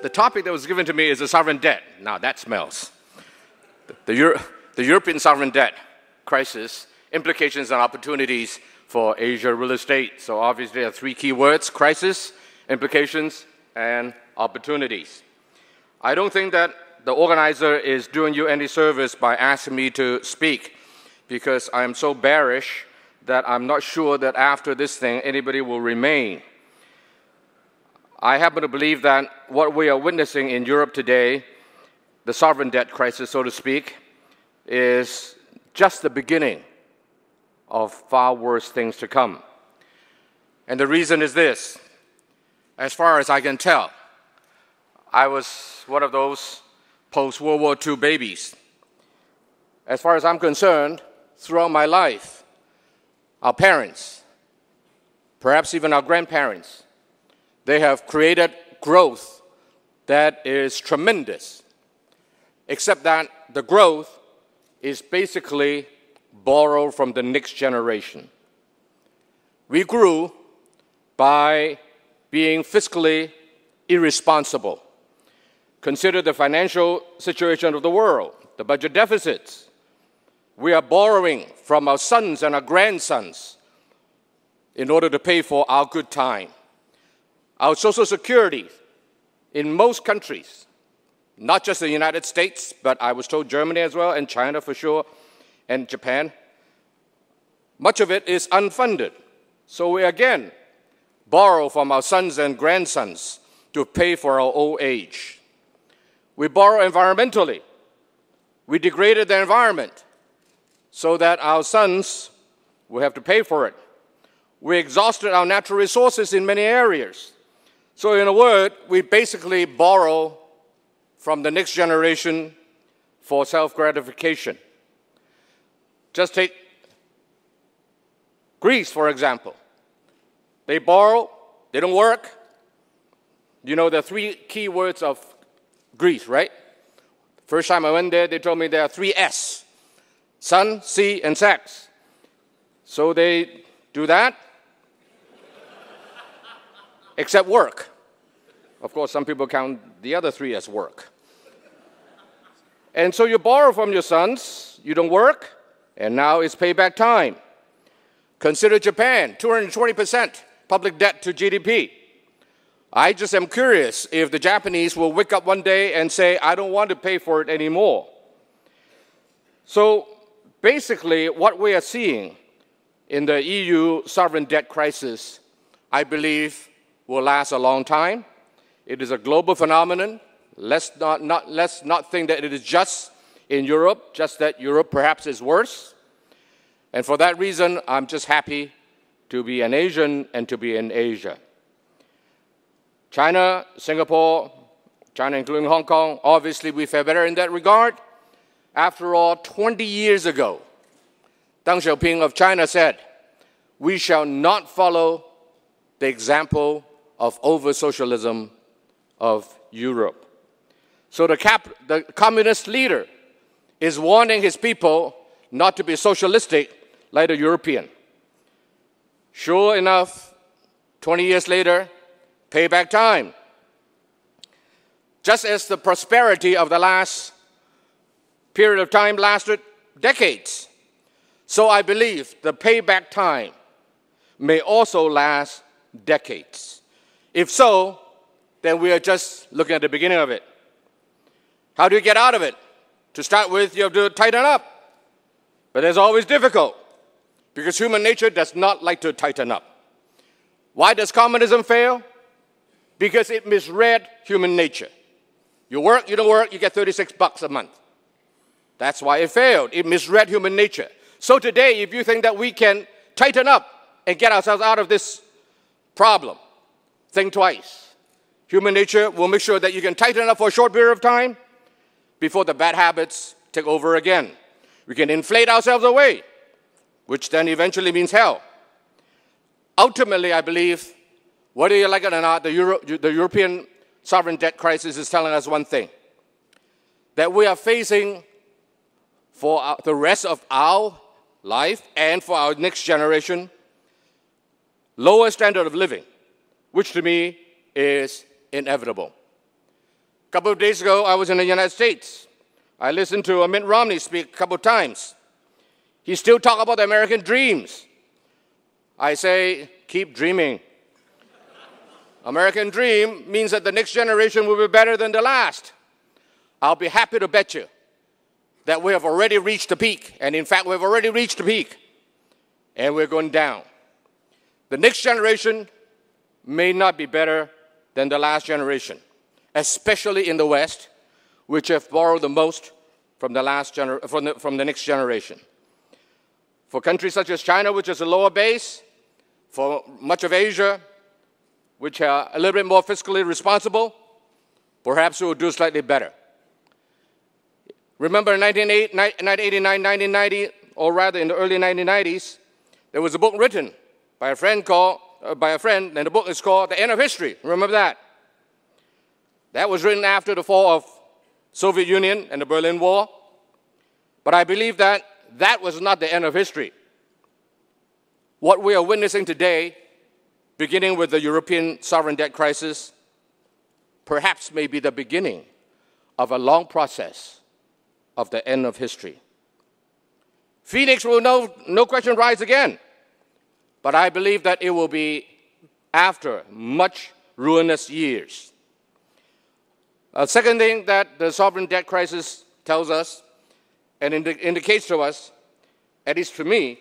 the topic that was given to me is the sovereign debt. Now that smells. The European sovereign debt crisis, implications and opportunities for Asia real estate. So obviously there are three key words: crisis, implications, and opportunities. I don't think that the organizer is doing you any service by asking me to speak, because I am so bearish that I'm not sure that after this thing anybody will remain. I happen to believe that what we are witnessing in Europe today, the sovereign debt crisis, so to speak, is just the beginning of far worse things to come. And the reason is this: as far as I can tell, I was one of those post-World War II babies. As far as I'm concerned, throughout my life, our parents, perhaps even our grandparents, they have created growth that is tremendous, except that the growth is basically borrowed from the next generation. We grew by being fiscally irresponsible. Consider the financial situation of the world, the budget deficits. We are borrowing from our sons and our grandsons in order to pay for our good time. Our Social Security in most countries, not just the United States, but I was told Germany as well, and China for sure, and Japan, much of it is unfunded. So we again borrow from our sons and grandsons to pay for our old age. We borrow environmentally. We degraded the environment so that our sons will have to pay for it. We exhausted our natural resources in many areas. So in a word, we basically borrow from the next generation for self-gratification. Just take Greece, for example. They borrow, they don't work. You know the three key words of Greece, right? First time I went there, they told me there are three S: sun, sea, and sex. So they do that, except work. Of course, some people count the other three as work. And so you borrow from your sons, you don't work, and now it's payback time. Consider Japan, 220% public debt to GDP. I just am curious if the Japanese will wake up one day and say, I don't want to pay for it anymore. So basically, what we are seeing in the EU sovereign debt crisis, I believe, will last a long time. It is a global phenomenon. Let's not think that it is just in Europe, just that Europe perhaps is worse. And for that reason, I'm just happy to be an Asian and to be in Asia. China, Singapore, China including Hong Kong, obviously we fare better in that regard. After all, 20 years ago, Deng Xiaoping of China said, we shall not follow the example of over-socialism of Europe. So the communist leader is warning his people not to be socialistic like the European. Sure enough, 20 years later, payback time. Just as the prosperity of the last period of time lasted decades, so I believe the payback time may also last decades. If so, then we are just looking at the beginning of it. How do you get out of it? To start with, you have to tighten up. But it's always difficult, because human nature does not like to tighten up. Why does communism fail? Because it misread human nature. You work, you don't work, you get $36 a month. That's why it failed. It misread human nature. So today, if you think that we can tighten up and get ourselves out of this problem, think twice. Human nature will make sure that you can tighten up for a short period of time before the bad habits take over again. We can inflate ourselves away, which then eventually means hell. Ultimately, I believe, whether you like it or not, the European sovereign debt crisis is telling us one thing: that we are facing, for the rest of our life and for our next generation, lower standard of living, which to me is inevitable. A couple of days ago, I was in the United States. I listened to Mitt Romney speak a couple of times. He still talks about the American dreams. I say, keep dreaming. American dream means that the next generation will be better than the last. I'll be happy to bet you that we have already reached the peak. And in fact, we've already reached the peak. And we're going down. The next generation may not be better than the last generation, especially in the West, which have borrowed the most from the next generation. For countries such as China, which is a lower base, for much of Asia, which are a little bit more fiscally responsible, perhaps we will do slightly better. Remember in 1989, 1990, or rather in the early 1990s, there was a book written by a friend, and the book is called The End of History. Remember that? That was written after the fall of Soviet Union and the Berlin Wall. But I believe that that was not the end of history. What we are witnessing today, beginning with the European sovereign debt crisis, perhaps may be the beginning of a long process of the end of history. Phoenix will no question rise again, but I believe that it will be after much ruinous years. A second thing that the sovereign debt crisis tells us and indicates to us, at least to me,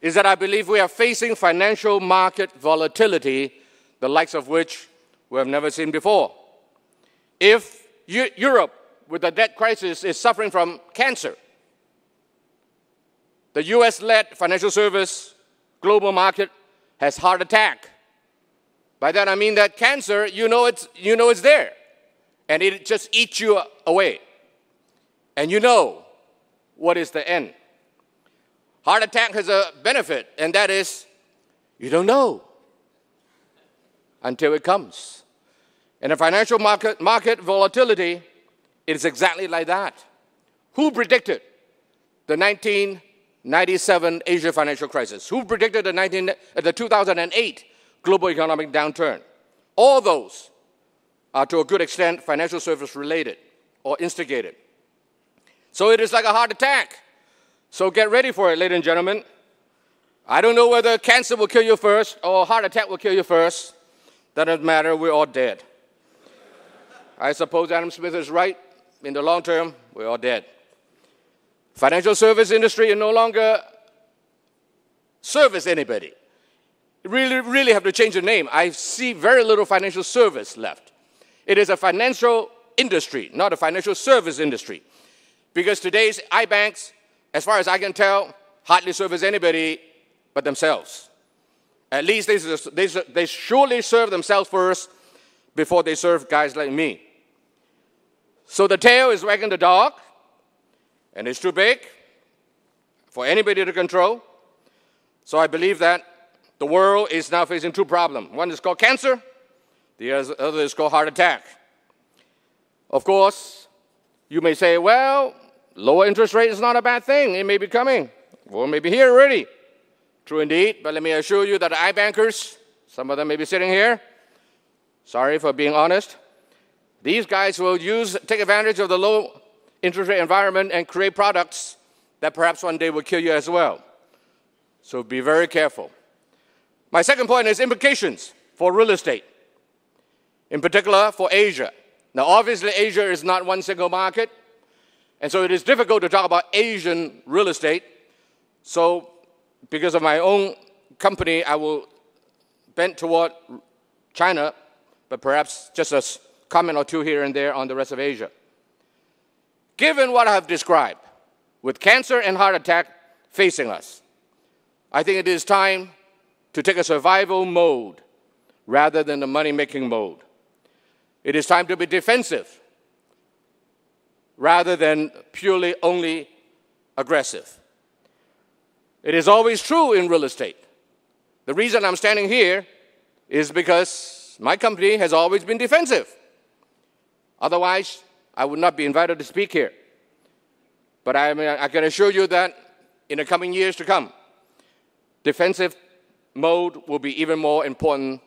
is that I believe we are facing financial market volatility, the likes of which we have never seen before. If Europe, with the debt crisis, is suffering from cancer, the US-led financial service global market has heart attack. By that I mean that cancer, you know it's there, and it just eats you away. And you know what is the end. Heart attack has a benefit, and that is you don't know until it comes. And the financial market volatility is exactly like that. Who predicted the 1997 Asia financial crisis? Who predicted the 2008 global economic downturn? All those are, to a good extent, financial service related or instigated. So it is like a heart attack. So get ready for it, ladies and gentlemen. I don't know whether cancer will kill you first or heart attack will kill you first. That doesn't matter, we're all dead. I suppose Adam Smith is right. In the long term, we're all dead. Financial service industry will no longer service anybody. You really have to change the name. I see very little financial service left. It is a financial industry, not a financial service industry. Because today's iBanks, as far as I can tell, hardly service anybody but themselves. At least they surely serve themselves first before they serve guys like me. So the tail is wagging the dog, and it's too big for anybody to control. So I believe that the world is now facing two problems. One is called cancer, the other is called heart attack. Of course, you may say, well, lower interest rate is not a bad thing. It may be coming, or maybe here already. True indeed, but let me assure you that the iBankers, some of them may be sitting here, sorry for being honest, these guys will take advantage of the low interest rate environment and create products that perhaps one day will kill you as well. So be very careful. My second point is implications for real estate, in particular for Asia. Now, obviously, Asia is not one single market, and so it is difficult to talk about Asian real estate. So because of my own company, I will bend toward China, but perhaps just a comment or two here and there on the rest of Asia. Given what I have described, with cancer and heart attack facing us, I think it is time to take a survival mode rather than a money-making mode. It is time to be defensive rather than purely only aggressive. It is always true in real estate. The reason I'm standing here is because my company has always been defensive. Otherwise, I would not be invited to speak here. But I can assure you that in the coming years to come, defensive mode will be even more important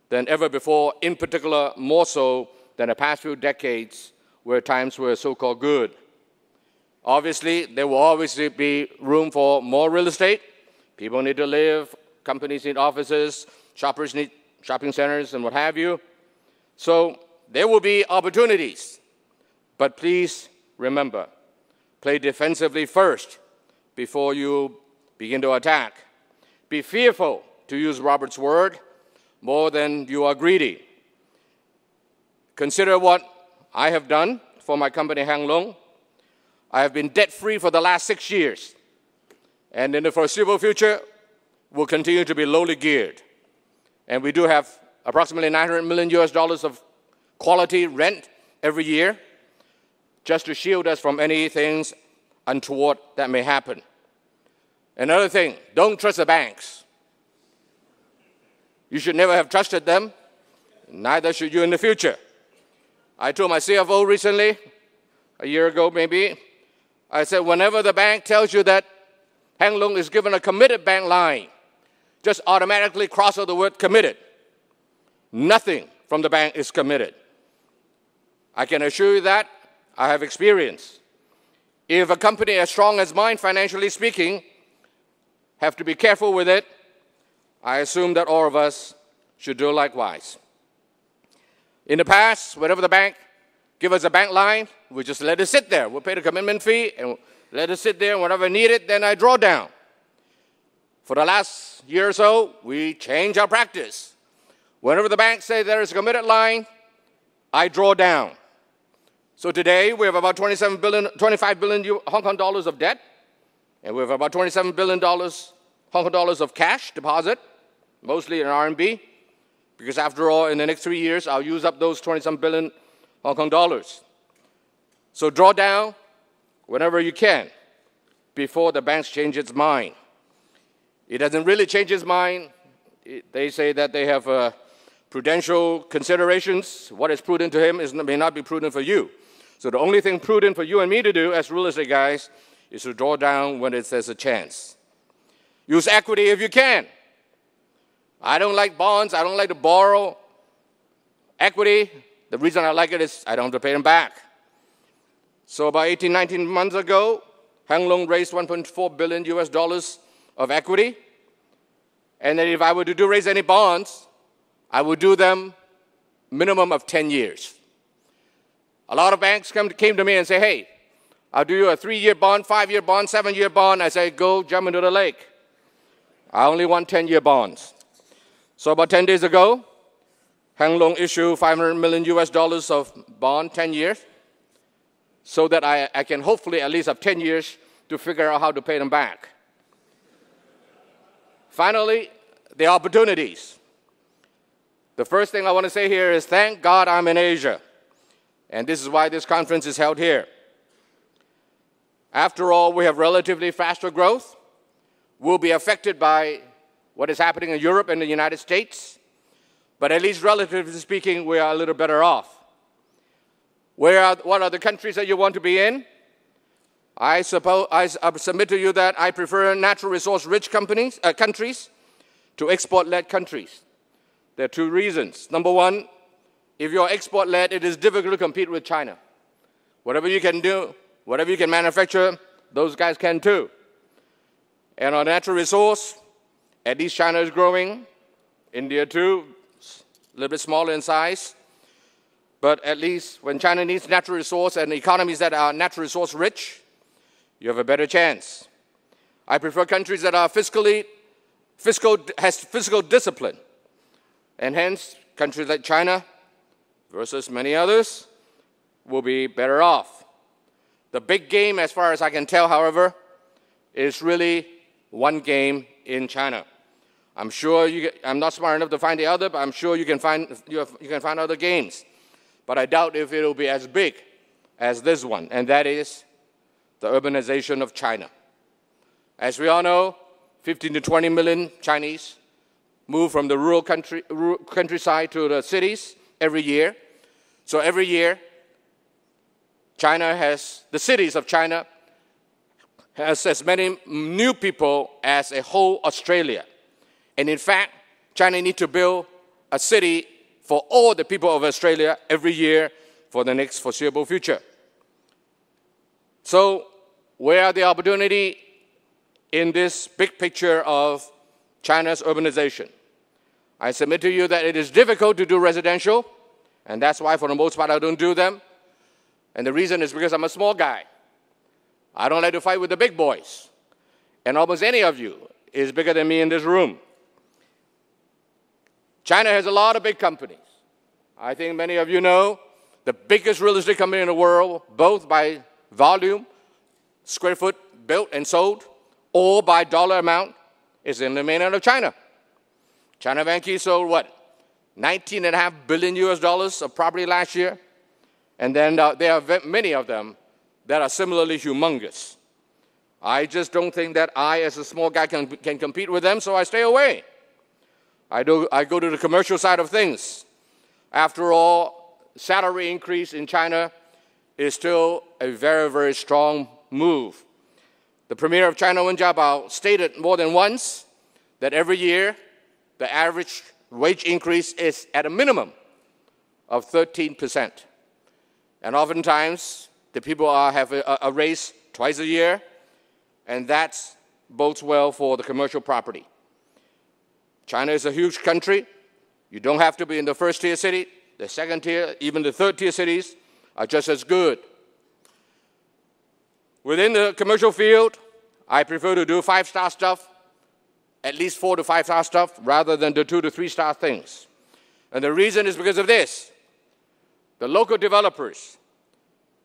than ever before, in particular more so than the past few decades where times were so-called good. Obviously, there will always be room for more real estate. People need to live, companies need offices, shoppers need shopping centers and what have you. So there will be opportunities. But please remember, play defensively first before you begin to attack. Be fearful, to use Robert's word, more than you are greedy. Consider what I have done for my company, Hang Lung. I have been debt-free for the last 6 years. And in the foreseeable future, will continue to be lowly geared. And we do have approximately $900 million of quality rent every year, just to shield us from anything untoward that may happen. Another thing, don't trust the banks. You should never have trusted them, neither should you in the future. I told my CFO recently, a year ago maybe, I said, whenever the bank tells you that Hang Lung is given a committed bank line, just automatically cross out the word committed. Nothing from the bank is committed. I can assure you that I have experience. If a company as strong as mine, financially speaking, have to be careful with it, I assume that all of us should do likewise. In the past, whenever the bank give us a bank line, we just let it sit there. We'll pay the commitment fee and let it sit there, and whenever I need it, then I draw down. For the last year or so, we changed our practice. Whenever the bank says there is a committed line, I draw down. So today, we have about 25 billion Hong Kong dollars of debt, and we have about $27 billion Hong Kong dollars of cash deposit, mostly in RMB, because after all, in the next 3 years, I'll use up those 27 billion Hong Kong dollars. So draw down whenever you can before the banks change its mind. It doesn't really change its mind. They say that they have prudential considerations. What is prudent to him may not be prudent for you. So the only thing prudent for you and me to do as real estate guys is to draw down when there's a chance. Use equity if you can. I don't like bonds. I don't like to borrow equity. The reason I like it is I don't have to pay them back. So about 18, 19 months ago, Hang Lung raised $1.4 billion US dollars of equity. And then if I were to raise any bonds, I would do them minimum of 10 years. A lot of banks came to me and say, hey, I'll do you a 3-year bond, 5-year bond, 7-year bond. I say, go jump into the lake. I only want 10-year bonds. So about 10 days ago, Hang Lung issued $500 million US dollars of bond, 10 years, so that I can hopefully at least have 10 years to figure out how to pay them back. Finally, the opportunities. The first thing I want to say here is thank God I'm in Asia. And this is why this conference is held here. After all, we have relatively faster growth. We'll be affected by what is happening in Europe and the United States. But at least relatively speaking, we are a little better off. What are the countries that you want to be in? I submit to you that I prefer natural resource-rich countries to export-led countries. There are 2 reasons. Number one, if you're export-led, it is difficult to compete with China. Whatever you can do, whatever you can manufacture, those guys can too. And on natural resource, at least China is growing. India too, a little bit smaller in size. But at least when China needs natural resource and economies that are natural resource rich, you have a better chance. I prefer countries that are has fiscal discipline. And hence, countries like China versus many others will be better off. The big game, as far as I can tell, however, is really one game in China. I'm sure I'm not smart enough to find the other, but I'm sure you can find other games. But I doubt if it will be as big as this one, and that is the urbanization of China. As we all know, 15 to 20 million Chinese move from the rural countryside to the cities every year. So every year, the cities of China has as many new people as a whole Australia. And in fact, China needs to build a city for all the people of Australia every year for the next foreseeable future. So, where are the opportunities in this big picture of China's urbanization? I submit to you that it is difficult to do residential, and that's why for the most part I don't do them. And the reason is because I'm a small guy. I don't like to fight with the big boys. And almost any of you is bigger than me in this room. China has a lot of big companies. I think many of you know the biggest real estate company in the world, both by volume, square foot built and sold, or by dollar amount, is in the mainland of China. China Vanke sold what? $19.5 billion of property last year. And then there are many of them that are similarly humongous. I just don't think that I, as a small guy, can compete with them, so I stay away. I go to the commercial side of things. After all, salary increase in China is still a very, very strong move. The Premier of China, Wen Jiabao, stated more than once that every year the average wage increase is at a minimum of 13%. And oftentimes, the people have a raise twice a year, and that bodes well for the commercial property. China is a huge country. You don't have to be in the first-tier city. The second-tier, even the third-tier cities are just as good. Within the commercial field, I prefer to do 5-star stuff, at least 4 to 5-star stuff, rather than the 2 to 3-star things. And the reason is because of this. The local developers,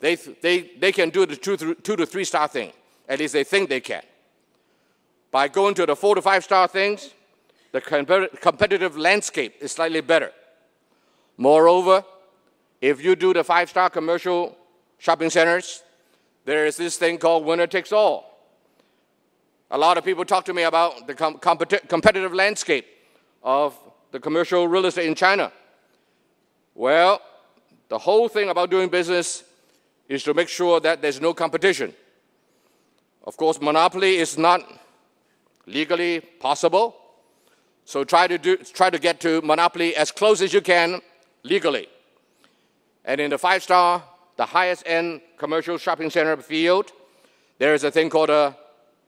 they can do the 2 to 3-star thing. At least they think they can. By going to the 4 to 5-star things, the competitive landscape is slightly better. Moreover, if you do the 5-star commercial shopping centers, there is this thing called winner takes all. A lot of people talk to me about the competitive landscape of the commercial real estate in China. Well, the whole thing about doing business is to make sure that there's no competition. Of course, monopoly is not legally possible, so try to get to monopoly as close as you can legally. And in the 5-star, the highest-end commercial shopping center field, there is a thing called a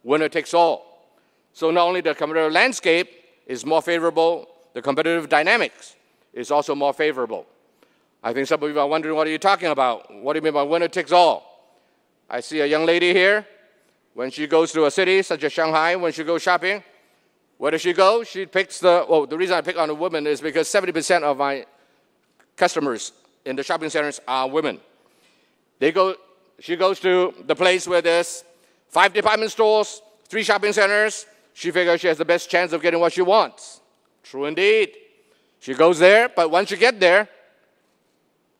winner takes all. So not only the competitive landscape is more favorable, the competitive dynamics is also more favorable. I think some of you are wondering, what are you talking about? What do you mean by winner takes all? I see a young lady here. When she goes to a city such as Shanghai, when she goes shopping, where does she go? She picks the reason I pick on a woman is because 70% of my customers in the shopping centers are women. She goes to the place where there's 5 department stores, 3 shopping centers. She figures she has the best chance of getting what she wants. True indeed. She goes there, but once you get there,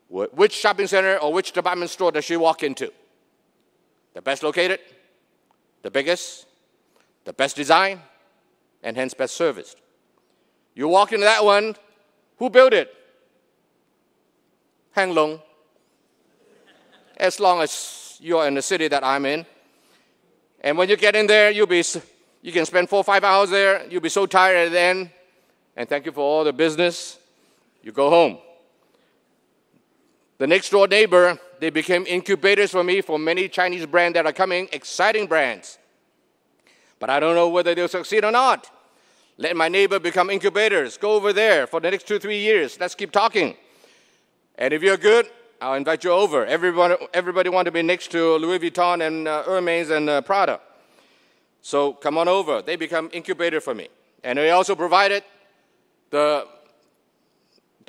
which shopping center or which department store does she walk into? The best located, the biggest, the best design, and hence best serviced. You walk into that one, who built it? Hang Long. As long as you're in the city that I'm in. And when you get in there, you can spend 4 or 5 hours there. You'll be so tired at the end. And thank you for all the business. You go home. The next door neighbor, they became incubators for me for many Chinese brands that are coming, exciting brands. But I don't know whether they'll succeed or not. Let my neighbor become incubators. Go over there for the next 2 or 3 years. Let's keep talking. And if you're good, I'll invite you over. Everybody wants to be next to Louis Vuitton and Hermes and Prada. So come on over. They become incubator for me. And they also provided the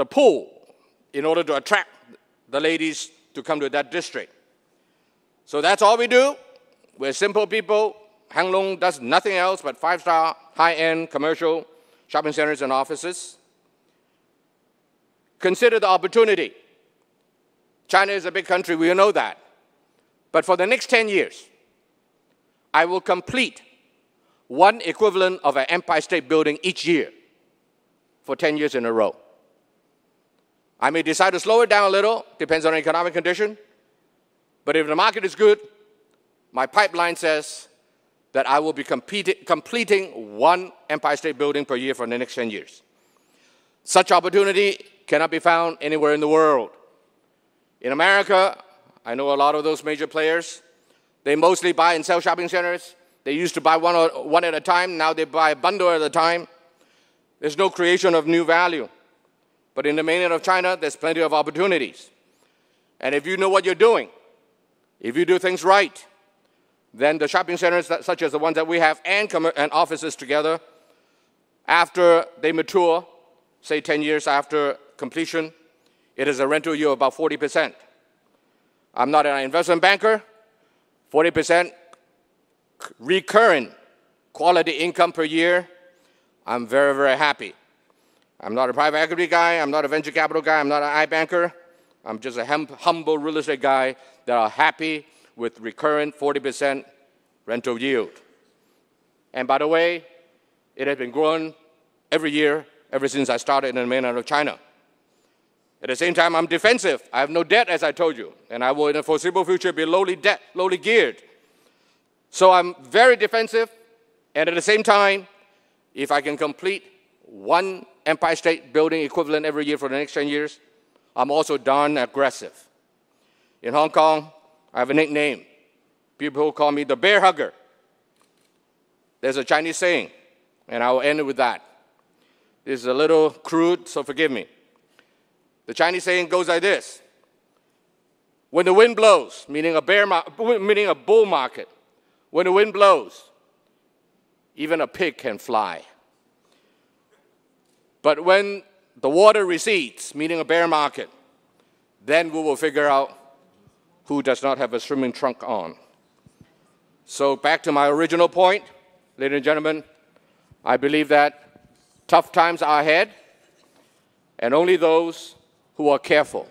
pool in order to attract the ladies to come to that district. So that's all we do. We're simple people. Hang Lung does nothing else but 5-star, high-end commercial shopping centers and offices. Consider the opportunity. China is a big country, we know that. But for the next 10 years, I will complete one equivalent of an Empire State Building each year for 10 years in a row. I may decide to slow it down a little, depends on the economic condition. But if the market is good, my pipeline says that I will be completing one Empire State Building per year for the next 10 years. Such opportunity cannot be found anywhere in the world. In America, I know a lot of those major players. They mostly buy and sell shopping centers. They used to buy one at a time. Now they buy a bundle at a time. There's no creation of new value. But in the mainland of China, there's plenty of opportunities. And if you know what you're doing, if you do things right, then the shopping centers, such as the ones that we have, and offices together, after they mature, say 10 years after completion, it is a rental yield of about 40%. I'm not an investment banker. 40% recurrent quality income per year. I'm very, very happy. I'm not a private equity guy. I'm not a venture capital guy. I'm not an iBanker. I'm just a humble real estate guy that are happy with recurrent 40% rental yield. And by the way, it has been growing every year ever since I started in the mainland of China. At the same time, I'm defensive. I have no debt, as I told you, and I will in the foreseeable future be lowly geared. So I'm very defensive, and at the same time, if I can complete one Empire State Building equivalent every year for the next 10 years, I'm also darn aggressive. In Hong Kong, I have a nickname. People call me the bear hugger. There's a Chinese saying, and I will end it with that. This is a little crude, so forgive me. The Chinese saying goes like this: when the wind blows, meaning a bull market, when the wind blows, even a pig can fly. But when the water recedes, meaning a bear market, then we will figure out who does not have a swimming trunk on. So back to my original point, ladies and gentlemen, I believe that tough times are ahead, and only those who are careful,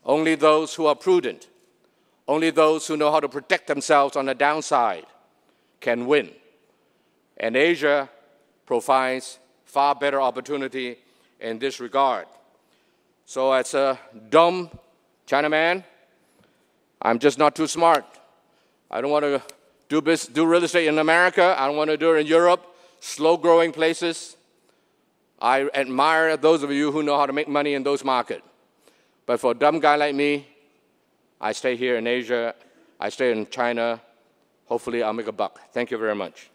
only those who are prudent, only those who know how to protect themselves on the downside can win. And Asia provides far better opportunity in this regard. So as a dumb Chinaman, I'm just not too smart. I don't want to do real estate in America. I don't want to do it in Europe, slow-growing places. I admire those of you who know how to make money in those markets. But for a dumb guy like me, I stay here in Asia. I stay in China. Hopefully, I'll make a buck. Thank you very much.